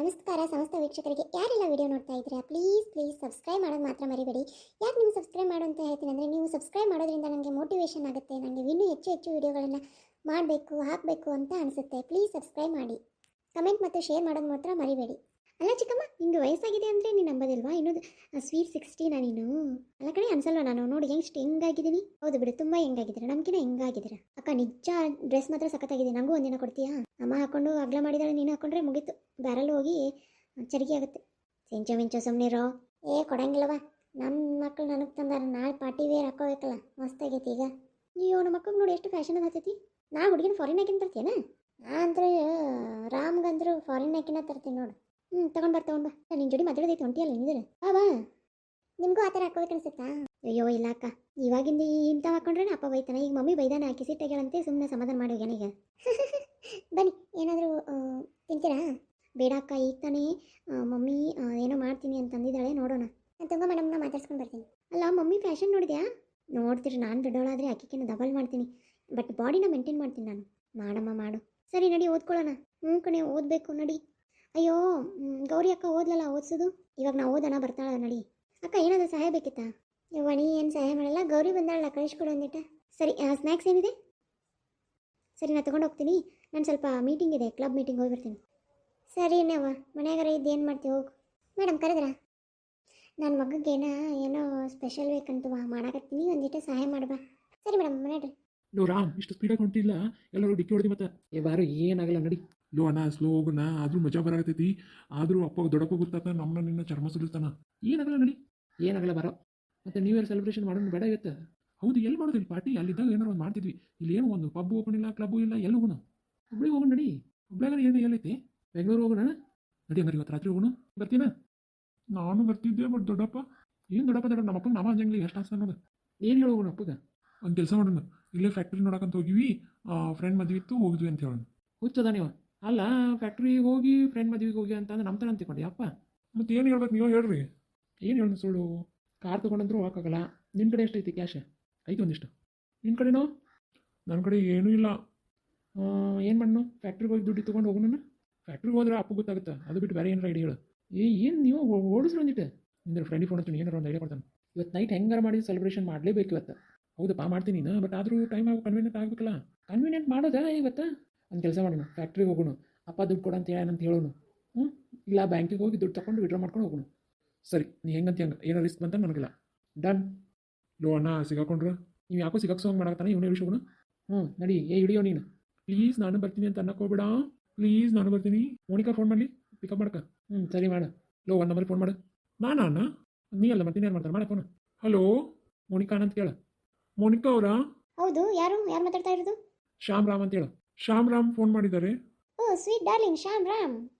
ನಮಸ್ಕಾರ ಸಮಸ್ತ ವೀಕ್ಷಕರಿಗೆ. ಯಾರೆಲ್ಲ ವಿಡಿಯೋ ನೋಡ್ತಾ ಇದ್ದೀರಾ ಪ್ಲೀಸ್ ಸಬ್ಸ್ಕ್ರೈಬ್ ಮಾಡೋದು ಮಾತ್ರ ಮರಿಬೇಡಿ. ಯಾಕೆ ನೀವು ಸಬ್ಸ್ಕ್ರೈಬ್ ಮಾಡು ಅಂತ ಹೇಳ್ತೀನಿ ಅಂದರೆ, ನೀವು ಸಬ್ಸ್ಕ್ರೈಬ್ ಮಾಡೋದ್ರಿಂದ ನನಗೆ ಮೋಟಿವೇಶನ್ ಆಗುತ್ತೆ, ನನಗೆ ಇನ್ನೂ ಹೆಚ್ಚು ವಿಡಿಯೋಗಳನ್ನು ಮಾಡಬೇಕು ಹಾಕಬೇಕು ಅಂತ ಅನಿಸುತ್ತೆ. ಪ್ಲೀಸ್ ಸಬ್ಸ್ಕ್ರೈಬ್ ಮಾಡಿ, ಕಮೆಂಟ್ ಮತ್ತು ಶೇರ್ ಮಾಡೋದು ಮಾತ್ರ ಮರಿಬೇಡಿ. ಅಲ್ಲ ಚಿಕ್ಕಮ್ಮ, ನಿಂಗೆ ವಯಸ್ಸಾಗಿದೆ ಅಂದರೆ ನೀನು ನಂಬೋದಿಲ್ವಾ? ಇನ್ನೂ ಸ್ವೀಟ್ 16 ನೀನು? ಅಲ್ಲ ಕಡೆ ಅನ್ಸಲ್ವ ನಾನು ನೋಡಿ ಹೆಂಗಾಗಿದ್ದೀನಿ? ಹೌದು ಬಿಡು, ತುಂಬ ಹೆಂಗಾಗಿದ್ದೀರಾ, ನಮ್ಗಿನ ಹೆಂಗಾಗಿದ್ದೀರಾ ಅಕ್ಕ. ನಿಜ ಡ್ರೆಸ್ ಮಾತ್ರ ಸಖತ್ತಾಗಿದೆ. ನನಗೂ ಒಂದಿನ ಕೊಡ್ತೀಯಾ? ಅಮ್ಮ ಹಾಕೊಂಡು ಅಗ್ಲ ಮಾಡಿದಾಳೆ, ನೀನು ಹಾಕೊಂಡ್ರೆ ಮುಗೀತು, ಬ್ಯಾರಲ್ಲಿ ಹೋಗಿ ಚರಿಗೆ ಆಗುತ್ತೆ. ಸಿಂಚೋ ಮಿಂಚೋ ಸುಮ್ಮನಿರೋ. ಕೊಡಂಗಿಲ್ಲವ, ನಮ್ಮ ಮಕ್ಕಳು ನನಗೆ ತಂದಾರ, ನಾಳೆ ಪಾರ್ಟಿ ವೇರ್ ಹಾಕೋಬೇಕಲ್ಲ, ಮಸ್ತಾಗೈತಿ ಈಗ. ಅಯ್ಯೋ ನಮ್ಮ ಮಕ್ಕಳು ನೋಡಿ ಎಷ್ಟು ಫ್ಯಾಷನ್ ಅದು ಹತ್ತೈತಿ. ನಾ ಹುಡುಗಿನ ಫಾರಿನ್ ಹಾಕಿನ ತರ್ತೀಯನ? ನಾ ಅಂದ್ರೆ ರಾಮ್ಗಂದ್ರು ಫಾರಿನ್ ಹಾಕಿನ ತರ್ತೀನಿ ನೋಡು. ತಗೊಂಡ್ ಬಾ. ನಿನ್ನ ಜೋಡಿ ಮಾತಾಡೋದೈತೆ ಹೊಂಟಿಯಲ್ಲ ನಿಂದ್ರೆ. ಬಾ ನಿಮಗೂ ಆ ಥರ ಹಾಕೋಬೇಕು ಅನ್ಸುತ್ತಾ? ಅಯ್ಯೋ ಇಲ್ಲ ಅಕ್ಕ, ಇವಾಗಿಂದ ಇಂಥ ಹಾಕೊಂಡ್ರೆ ಅಪ್ಪ ಬೈತಾನೆ. ಈಗ ಮಮ್ಮಿ ಬೈದಾನ, ಹಾಕಿ ಸಿಟ್ಟಾಗ್ಯಾಳಂತೆ, ಸುಮ್ಮನೆ ಸಮಾಧಾನ ಮಾಡಿ ಹೋಗ್ಯಾನೀಗ. ಬನ್ನಿ, ಏನಾದರೂ ತಿಂತೀರಾ? ಬೇಡ ಅಕ್ಕ, ಈಗ ತಾನೇ ಮಮ್ಮಿ ಏನೋ ಮಾಡ್ತೀನಿ ಅಂತ ಅಂದಿದ್ದಾಳೆ, ನೋಡೋಣ. ನಾನು ತುಂಬ ಮೇಡಮ್ನ ಮಾತಾಡ್ಸ್ಕೊಂಡು ಬರ್ತೀನಿ. ಅಲ್ಲ ಮಮ್ಮಿ ಫ್ಯಾಷನ್ ನೋಡಿದ್ಯಾ? ನೋಡ್ತೀರಿ, ನಾನು ದೊಡ್ಡವಳಾದರೆ ಅಕ್ಕಿನ ಡಬಲ್ ಮಾಡ್ತೀನಿ, ಬಟ್ ಬಾಡಿನ ಮೇಂಟೈನ್ ಮಾಡ್ತೀನಿ ನಾನು. ಮಾಡಮ್ಮ ಮಾಡು. ಸರಿ ನಡಿ, ಓದ್ಕೊಳ್ಳೋಣ. ಕಣೆ, ಓದಬೇಕು ನಡಿ. ಅಯ್ಯೋ ಗೌರಿ ಅಕ್ಕ ಓದ್ಲಲ್ಲ, ಓದಿಸೋದು ಇವಾಗ ನಾವು ಓದೋಣ, ಬರ್ತಾಳ ನಡಿ. ಅಕ್ಕ ಏನಾದರೂ ಸಹಾಯ ಬೇಕಿತ್ತಾ? ವಣಿ ಏನು ಸಹಾಯ ಮಾಡಲ್ಲ, ಗೌರಿ ಬಂದಾಳಲ್ಲ, ಕಳಿಸ್ಕೊಡು ಅಂದಿಟ್ಟ. ಸರಿ, ಸ್ನ್ಯಾಕ್ಸ್ ಏನಿದೆ? ಸರಿ, ನಾನು ತೊಗೊಂಡು ಹೋಗ್ತೀನಿ. ನಾನು ಸ್ವಲ್ಪ ಮೀಟಿಂಗ್ ಇದೆ, ಕ್ಲಬ್ ಮೀಟಿಂಗ್ ಹೋಗಿ ಬರ್ತೀನಿ. ಸರಿ ಇನ್ನವ ಮನೆಯಾಗಾರ ಇದ್ದೇನು ಮಾಡ್ತೀವಿ, ಹೋಗು. ಮೇಡಮ್ ಕರೆದ್ರಾ? ನನ್ನ ಮಗಗೆ ಏನೋ ಸ್ಪೆಷಲ್ ಬೇಕಂತವಾ, ಮಾಡಾಕತ್ತೀನಿ, ಒಂದಿಟ್ಟು ಸಹಾಯ ಮಾಡ್ಬಾ. ಸರಿ ಮೇಡಮ್, ಮನೆಡ್ರಿ. ಲೋ ರಾಮ್, ಇಷ್ಟು ಸ್ಪೀಡಾಗಿ ಹೊಂಟಿಲ್ಲ, ಎಲ್ಲರೂ ಡಿಕ್ಕಿ ಹೊಡೆದಿ ಮತ್ತೆ. ಬಾರು ಏನಾಗಲ್ಲ ನಡಿ. ಲೋ ಅಣ್ಣ, ಸ್ಲೋ ಹೋಗೋಣ, ಆದರೂ ಮಜಾ ಬರಾಕತೈತಿ. ಆದರೂ ಅಪ್ಪ ದೊಡ್ಡಪ್ಪ ಗೊತ್ತಾತ, ನಮ್ಮನ್ನ ನಿನ್ನ ಚರ್ಮ ಸುಲಿಸ್ತಾನ. ಏನಾಗಲ್ಲ ನಡಿ. ಏನಾಗಲ್ಲ ಬರೋ. ಮತ್ತೆ ನ್ಯೂ ಇಯರ್ ಸೆಲೆಬ್ರೇಷನ್ ಮಾಡೋಣ ಬೇಡ ಇವತ್ತು? ಹೌದು, ಎಲ್ಲಿ ಮಾಡೋದಿಲ್ಲ ಪಾರ್ಟಿ? ಅಲ್ಲಿದ್ದಾಗ ಏನಾರು ಒಂದು ಮಾಡ್ತಿದ್ವಿ. ಇಲ್ಲಿ ಏನು ಒಂದು ಪಬ್ ಓಪನ್ ಇಲ್ಲ, ಕ್ಲಬ್ಬು ಇಲ್ಲ, ಎಲ್ಲಿ ಹೋಗೋಣ? ಹುಬ್ಳಿಗೆ ಹೋಗೋಣ ನಡಿ. ಹುಬ್ಳ್ಯಾಗ ಏನು ಎಲ್ಲೈತಿ? ಬೆಂಗಳೂರು ಹೋಗೋಣ ನಡಿ. ಹಂಗಾರೆ ಇವತ್ತು ರಾತ್ರಿ ಹೋಗೋಣ, ಬರ್ತೀನ? ನಾನು ಬರ್ತಿದ್ದೆ, ಬಟ್ ದೊಡ್ಡಪ್ಪ ಏನು ದೊಡ್ಡಪ್ಪ ನಮ್ಮ ಅಪ್ಪಗೆ ನಾಮ ಅಂಜಂಗ್ಲಿ ಎಷ್ಟು ಆಸ್ತ ಅನ್ನೋದು. ಏನು ಹೇಳೋಗೋಣ ಅಪ್ಪಗೆ? ಒಂದು ಕೆಲಸ ಮಾಡೋಣ, ಇಲ್ಲೇ ಫ್ಯಾಕ್ಟ್ರಿ ನೋಡಕ್ಕಂತ ಹೋಗಿವಿ, ಫ್ರೆಂಡ್ ಮದುವೆ ಇತ್ತು, ಹೋಗಿದ್ವಿ ಅಂತ ಹೇಳೋಣ. ಹುಚ್ಚದ ನೀವು? ಅಲ್ಲ, ಫ್ಯಾಕ್ಟ್ರಿಗೆ ಹೋಗಿ ಫ್ರೆಂಡ್ ಮದುವೆಗೆ ಹೋಗಿ ಅಂತಂದ್ರೆ ನಮ್ಮ ಥರ ಅಂತಿಕೊಂಡಿ ಅಪ್ಪ. ಮತ್ತೆ ಏನು ಹೇಳ್ಬೇಕು ನೀವು ಹೇಳ್ರಿ? ಏನು ಹೇಳೋಣ ಸುಳ್ಳು? ಕಾರ್ ತೊಗೊಂಡಂದ್ರೂ ಹೋಗೋಕ್ಕಾಗಲ್ಲ. ನಿನ್ನ ಕಡೆ ಎಷ್ಟೈತಿ ಕ್ಯಾಶ್? ಐತಿ ಒಂದಿಷ್ಟು. ನಿನ್ನ ಕಡೆನೋ? ನನ್ನ ಕಡೆ ಏನೂ ಇಲ್ಲ. ಏನು ಮಾಡೋಣ? ಫ್ಯಾಕ್ಟ್ರಿಗೆ ಹೋಗಿ ದುಡ್ಡು ತೊಗೊಂಡು ಹೋಗೋಣ. ಫ್ಯಾಕ್ಟ್ರಿಗೆ ಹೋದ್ರೆ ಅಪ್ಪ ಗೊತ್ತಾಗುತ್ತೆ, ಅದು ಬಿಟ್ಟು ಬೇರೆ ಏನಾರ ಐಡಿಯಾ ಹೇಳು. ಏನು ನೀವು ಓಡಿಸ್ರು ಅಂದಿಟ್ಟು? ನಿಂದ್ರೆ ಫ್ರೆಂಡಿಗೆ ಫೋನ್ ಹಚ್ಚಿ ಏನಾರು ಒಂದು ಐಡಿಯಾ ಕೊಡ್ತಾನೆ. ಇವತ್ತು ನೈಟ್ ಹೆಂಗಾರ ಮಾಡಿ ಸೆಲೆಬ್ರೇಷನ್ ಮಾಡಲೇಬೇಕು ಇವತ್ತು. ಹೌದಪ್ಪ ಮಾಡ್ತೀನಿ ನಾನು, ಬಟ್ ಆದರೂ ಟೈಮ್ ಆಗಿ ಕನ್ವೀನಿಯಂಟ್ ಆಗಬೇಕಲ್ಲ. ಕನ್ವೀನಿಯಂಟ್ ಮಾಡೋದಾ ಇವತ್ತು? ಒಂದು ಕೆಲಸ ಮಾಡೋಣ, ಫ್ಯಾಕ್ಟ್ರಿಗೆ ಹೋಗೋಣ, ಅಪ್ಪ ದುಡ್ಡು ಕೊಡು ಅಂತ ಏನಂತ ಹೇಳೋಣ. ಇಲ್ಲ ಬ್ಯಾಂಕಿಗೆ ಹೋಗಿ ದುಡ್ಡು ತಗೊಂಡು ವಿಡ್ರಾ ಮಾಡ್ಕೊಂಡು ಹೋಗೋಣ. ಸರಿ, ನೀ ಹೆಂಗಂತ ಹೆಂಗೆ, ಏನೋ ರಿಸ್ಕ್ ಬಂತ ನನಗಿಲ್ಲ. ಡನ್. ಲೋ ಅಣ್ಣ, ಸಿಗಾಕೊಂಡ್ರೆ ನೀವು ಯಾಕೋ ಸಿಗಾಕ್ಸೋಂಗೆ ಮಾಡಾಕ್ತಾನೆ, ಇವನೇ ವಿಷಯಗಳು. ನಡಿ, ಹಿಡಿಯೋ ನೀನು. ಪ್ಲೀಸ್ ನಾನು ಬರ್ತೀನಿ ಅಂತ ಅನ್ನಕ್ಕೋಗ್ಬೇಡ. ಪ್ಲೀಸ್ ನಾನು ಬರ್ತೀನಿ. ಮೋನಿಕಾ ಫೋನ್ ಮಾಡಲಿ, ಪಿಕಪ್ ಮಾಡಕ್ಕ. ಸರಿ ಮಾಡು. ಲೋ, ಒಂದು ನಂಬರ್ ಫೋನ್ ಮಾಡು. ನಾನಾ ಅಣ್ಣ? ನೀ ಅಲ್ಲ ಮತ್ತೆ ಏನು ಮಾಡ್ತಾರೆ? ಮಾಡ ಫೋನ್. ಹಲೋ, ಮೋನಿಕಾ ಅಂತ ಕೇಳ. ಮೋನಿಕಾ ಅವರಾ? ಹೌದು, ಯಾರು ಮಾತಾಡ್ತಾ ಇರೋದು? ಶ್ಯಾಮ್ ರಾಮ್ ಅಂತ ಹೇಳು. ಶ್ಯಾಮ್ ರಾಮ್ ಫೋನ್ ಮಾಡಿದ್ದಾರೆ. Oh sweet darling Shyam Ram.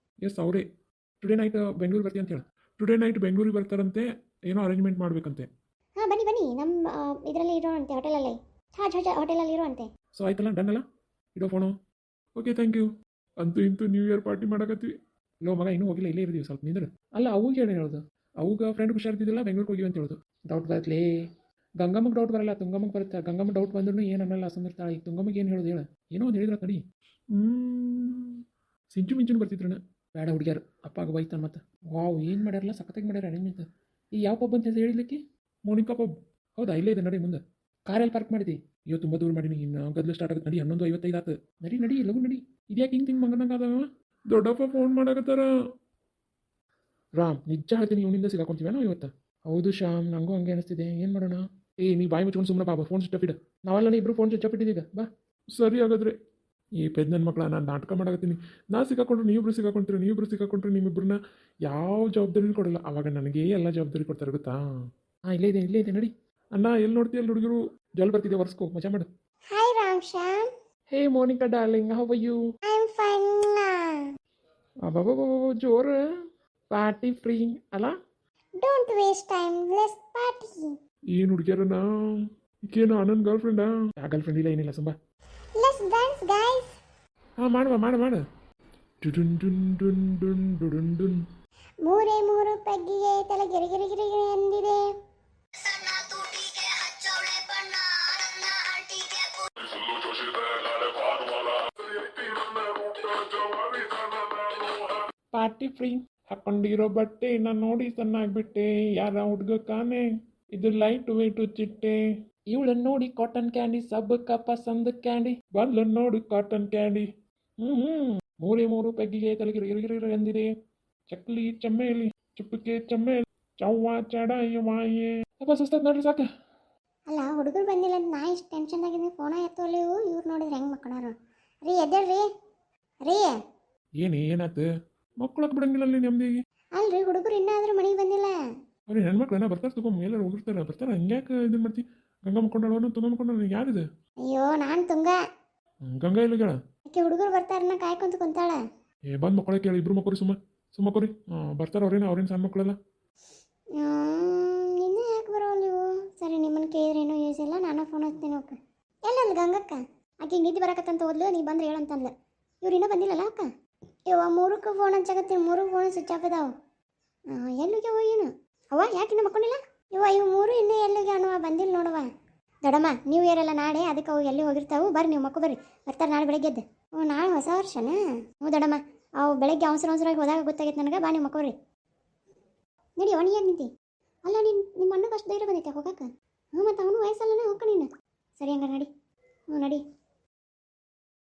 Yes, ಅವರೇ. ಟುಡೇ ನೈಟ್ ಬೆಂಗಳೂರು ಬರ್ತೀವಿ ಅಂತ ಹೇಳು. ಟುಡೇ ನೈಟ್ ಬೆಂಗಳೂರಿಗೆ ಬರ್ತಾರಂತೆ, ಏನೋ ಅರೇಂಜ್ಮೆಂಟ್ ಮಾಡಬೇಕಂತೆ. ಹಾಂ ಬನ್ನಿ, ನಮ್ಮ ಇದರಲ್ಲಿ ಇರೋಂತೆ, ಹೋಟೆಲಲ್ಲಿ, ತಾಜ್ ಹೋಟೆಲಲ್ಲಿ ಇರೋಂತೆ. ಸೊ ಆಯ್ತಲ್ಲ, ಡನ್ ಅಲ್ಲ? ಇಡೋ ಫೋನು. Okay, thank you. ಅಂತೂ ಇಂತೂ ನ್ಯೂ ಇಯರ್ ಪಾರ್ಟಿ ಮಾಡಕತ್ತೀವಿ. ಲೋ ಮಗ, ಇನ್ನೂ ಹೋಗಿಲ್ಲ, ಇಲ್ಲೇ ಇರ್ತೀವಿ ಸ್ವಲ್ಪ ನಿಂದ್ರೆ. ಅಲ್ಲ ಅವಾಗ ಏನು ಹೇಳೋದು? ಅವಾಗ ಫ್ರೆಂಡ್ ಹುಷಾರ್ತಿದ್ದಿಲ್ಲ, ಬೆಂಗಳೂರಿಗೆ ಹೋಗಿವಿ ಅಂತ ಹೇಳೋದು. ಡೌಟ್ ಬರತ್ಲೇ. ಗಂಗಮ್ಮಗೆ ಡೌಟ್ ಬರಲ್ಲ, ತುಂಗಮ್ಮಗೆ ಬರುತ್ತೆ. ಗಂಗಮ್ಮ ಡೌಟ್ ಬಂದ್ರೂ ಏನು ಅನ್ನಲ್ಲ, ಸುಂದರ್ತಾಳೆ. ಈಗ ತುಂಗಮ್ಮಗೆ ಏನು ಹೇಳೋದು ಹೇಳ? ಏನೋ ಒಂದು ಹೇಳಿದ್ರ ಕಡಿ. ಸಿಂಚು ಮಿಂಚುನು ಬರ್ತಿದ್ರಣ. ಬೇಡ ಹುಡುಗ್ಯಾರು, ಅಪ್ಪಾಗ ಬೈತಾನೆ ಮತ್ತೆ. ವಾವ್, ಏನು ಮಾಡ್ಯಾರಲ್ಲ, ಸಖತ್ತಾಗಿ ಮಾಡ್ಯಾರ ಅರೇಂಜ್ಮೆಂಟ್. ಈ ಯಾವ ಪಬ್ ಅಂತ ಹೇಳಿಲಿಕ್ಕೆ? ಮೋನಿಕಾ ಪಬ್. ಹೌದಾ, ಇಲ್ಲೇ ಇದೆ ನಡಿ ಮುಂದೆ. ಕಾರಲ್ಲಿ ಪಾರ್ಕ್ ಮಾಡಿದಿ? ಅಯ್ಯೋ ತುಂಬ ದೂರ ಮಾಡೀನಿ, ಇನ್ನು ಗದ್ದಲು ಸ್ಟಾರ್ಟ್ ಆಗುತ್ತೆ. ನಡಿ, 11:55 ಆತು. ನಡಿ ಲಗು ನಡಿ. ಇದ್ಯಾಕೆ ಹಿಂಗೆ ಮಂಗನಂಗ ಅದಾವ? ದೊಡ್ಡಪ್ಪ ಫೋನ್ ಮಾಡಕತ್ತಾರ. ರಾಮ್, ನಿಜ ಹೇಳ್ತೀನಿ, ಇವನಿಂದ ಸಿಗಾಕೊಂತೀವಿ ನಾವು ಇವತ್ತು. ಹೌದು ಶ್ಯಾಮ್, ನನಗೂ ಹಂಗೆ ಅನಿಸ್ತಿದೆ. ಏನು ಮಾಡೋಣ? ನೀ ಬಾಯಿ ಮುಚ್ಕೊಂಡು ಸುಮ್ಮನೆ ಬಾಬಾ, ಫೋನ್ ಸ್ವಿಚ್ ಆಫ್ ಇಡು. ನಾವೆಲ್ಲ ಇಬ್ಬರು ಫೋನ್ ಸ್ವಿಚ್ ಆಫ್ ಇಟ್ಟಿದ್ದೀಗ, ಬಾ. ಸರಿ ಹಾಗಾದ್ರೆ. ಈ ಪೆದ್ ನನ್ನ ಮಕ್ಕಳ, ನಾನು ನಾಟಕ ಮಾಡಕತ್ತೀನಿ. ನಾ ಸಿಗಾಕೊಂಡ್ರೆ ನೀವಿಬ್ರು ಸಿಗಾಕೊಂಡ್ರೆ ನಿಮ್ಮಿಬ್ಬರನ್ನ ಯಾವ ಜವಾಬ್ದಾರಿನೂ ಕೊಡಲ್ಲ. ಅವಾಗ ನನಗೆ ಎಲ್ಲ ಜವಾಬ್ದಾರಿ ಕೊಡ್ತಾರೆ, ಗೊತ್ತಾ? ಇಲ್ಲೇ ಇದೆ ನಡಿ. ಅಣ್ಣ, ಎಲ್ಲಿ ನೋಡ್ತೀಯಲ್ಲ ಹುಡುಗರು? ಜಲ್ ಬರ್ತಿದ್ದೆ, ವರ್ಸ್ಕೋ, ಮಜಾ ಮಾಡು. Hi Ram Shyam. Hey Monica darling, how are you? I am fine. ಅಬ್ಬಬ್ಬಬ್ಬ, ಜೋರ ಪಾರ್ಟಿ ಫ್ರೀ ಅಲ್ಲ? Don't waste time, let's party. ಏನು ಹುಡುಗಿಯರಣ್ಣ? ಈಕೇನು ನನ್ನ ಗರ್ಲ್ ಫ್ರೆಂಡಾ? ಆ ಗರ್ಲ್ ಫ್ರೆಂಡ್ ಇಲ್ಲ, ಏನಿಲ್ಲ, ಸುಂಬ. Let's dance guys. ಮಾಡು. ಡುಡುನ್ ಡುನ್ ಡುನ್ ಡುನ್ ಡುಡುನ್ ಡುನ್. ಮೂರು ಪೆಗ್ಗಿಗೆ ತಲೆ ಗಿರಿ ಎಂದಿದೆ. ಪಾರ್ಟಿ ಫ್ರೀ ಹಾಕೊಂಡಿರೋ ಬಟ್ಟೆ ನಾನು ನೋಡಿ ಸಣ್ಣಾಗ್ಬಿಟ್ಟೆ ಯಾರ ಹುಡ್ಗ ಕಾನೆ ಇದು ಲೈಟ್ ವೇಟ್ ಚಿಟ್ಟೆ ಇವಳನ್ನ ನೋಡಿ ಕಾಟನ್ ಕ್ಯಾಂಡಿ ಸಬ್ಬಕ್ಕ ಪಸಂದ್ ಕ್ಯಾಂಡಿ ಬಲ್ಲ ನೋಡು ಕಾಟನ್ ಕ್ಯಾಂಡಿ ಮೂರೇ ಮೂರು ಪೆಗ್ಗಿಗೆ ತಲೆಗಿರಿಗಿರಿಗಿರಿ ಎಂದಿದೆ ಚಕ್ಲಿ ಚಮ್ಮೇಲಿ ಚುಪ್ಪಕ್ಕೆ ಚಮ್ಮೇಲಿ ಚವ್ವ ಚಡಾಯವಾಯೇ ಅಪ್ಪ ಸುಸ್ತಾತ್ ನೋಡ್ರಿ ಸಾಕು ಅಲ್ಲ ಹುಡುಗರು ಬಂದಿಲ್ಲ ಅಂತ ನಾ ಇಷ್ಟು ಟೆನ್ಷನ್ದಾಗಿದ್ದೀನಿ ಫೋನ ಎತ್ತೋಲ್ಲ ಇವ್ರು ನೋಡಿದ್ರೆ ಹೆಂಗೆ ಮಕ್ಕಳಾರು ರೀ ಎದ್ದೇಳ್ರಿ ರೀ ಏನಾಯ್ತು ಮಕ್ಕಳಕ್ಕೆ ಬಿಡಂಗಿಲ್ಲ ಅಲ್ಲಿ ನೆಮ್ಮದಿಗೆ ಅಲ್ರಿ ಹುಡುಗರು ಇನ್ನೂ ಮನೆಗೆ ಬಂದಿಲ್ಲ ಅವ್ರಿ ಹೆಣ್ಮಕ್ಳನ್ನ ಬರ್ತಾರೆ ತಗೊಂಡು ಎಲ್ಲರೂ ಹೋಗಿರ್ತಾರೆ ಬರ್ತಾರೆ ಹಂಗ್ಯಾಕೆ ಇದನ್ನ ಮಾಡ್ತಿ ಗಂಗಾ ಮಕ್ಕೊಂಡಳು ತುಂಬ ಮಕ್ಕೊಂಡಳು ಯಾರಿದೆ ಅಯ್ಯೋ ನಾನು ತುಂಗ ಗಂಗಾ ಇಲ್ಲ ಕೇಳ ಆಕೆ ಹುಡುಗರು ಬರ್ತಾರನ್ನ ಕಾಯ್ಕೊಂತ ಕುಂತಾಳ ಬಂದು ಮಕ್ಕಳ ಕೇಳಿ ಇಬ್ರು ಮಕ್ಕಳು ಸುಮ್ಮಕ್ಕೋರಿ ಬರ್ತಾರೆ ಅವ್ರೇನು ಸಣ್ಣ ಮಕ್ಕಳಲ್ಲ ಇನ್ನೂ ಯಾಕೆ ಬರೋಲ್ಲ ನೀವು ಸರಿ ನಿಮ್ಮನ್ನು ಕೇಳಿದ್ರೇನೋ ಯೂಸ್ ಇಲ್ಲ ನಾನು ಫೋನ್ ಹಚ್ತೀನಿ ಓಕೆ ಎಲ್ಲಲ್ಲ ಗಂಗಕ್ಕ ಆಕೆ ನಿದ್ದೆ ಬರಕತ್ತಂತ ಹೋದ್ಲು ನೀ ಬಂದ್ರೆ ಹೇಳಂತಂದ್ಲು ಇವ್ರು ಇನ್ನೂ ಬಂದಿಲ್ಲಲ್ಲ ಅಕ್ಕ ಯವ್ವ ಮೂರಕ್ಕೆ ಫೋನ್ ಹಚ್ಚಕತ್ತೀನಿ ಮೂರು ಫೋನ್ ಸ್ವಿಚ್ ಆಫ್ ಇದಾವೆ ಎಲ್ಲಿಗೆ ಏನು ಅವ್ವ ಯಾಕಿನ್ನ ಮಕ್ಕೊಂಡಿಲ್ಲ ಇವು ಮೂರು ಇನ್ನೂ ಎಲ್ಲಿಗೆ ಅನ್ನುವ ಬಂದಿಲ್ಲ ನೋಡುವ ದೊಡಮ್ಮ ನ್ಯೂ ಇಯರ್ ಎಲ್ಲ ನಾಳೆ ಅದಕ್ಕೆ ಅವು ಎಲ್ಲಿ ಹೋಗಿರ್ತಾವೆ ಬರ್ರಿ ನೀವು ಮಕ್ಕಳು ಬರ್ರಿ ಬರ್ತಾರೆ ನಾಳೆ ಬೆಳಗ್ಗೆ ಎದ್ದು ನಾಳೆ ಹೊಸ ವರ್ಷನಾ ಹ್ಞೂ ದೊಡಮ್ಮ ಅವು ಬೆಳಗ್ಗೆ ಅವಸರವಾಗಿ ಹೋದಾಗ ಗೊತ್ತಾಗೈತೆ ನನಗೆ ಬಾ ನೀವು ಮಕ್ಕಳು ಬರ್ರಿ ನಡಿ ಅವನು ಯಾಕೆ ನಿಂತಿ ಅಲ್ಲ ನಿಮ್ಮ ಅಣ್ಣಗೆ ಅಷ್ಟು ಧೈರ್ಯ ಬಂದೈತೆ ಹೋಗಕ್ಕೆ ಹ್ಞೂ ಮತ್ತು ಅವನು ವಯಸ್ಸಲ್ಲನೇ ಹೋಗ್ಕ ನೀನು ಸರಿ ಹಂಗಾರೆ ನಡಿ ಹ್ಞೂ ನಡಿ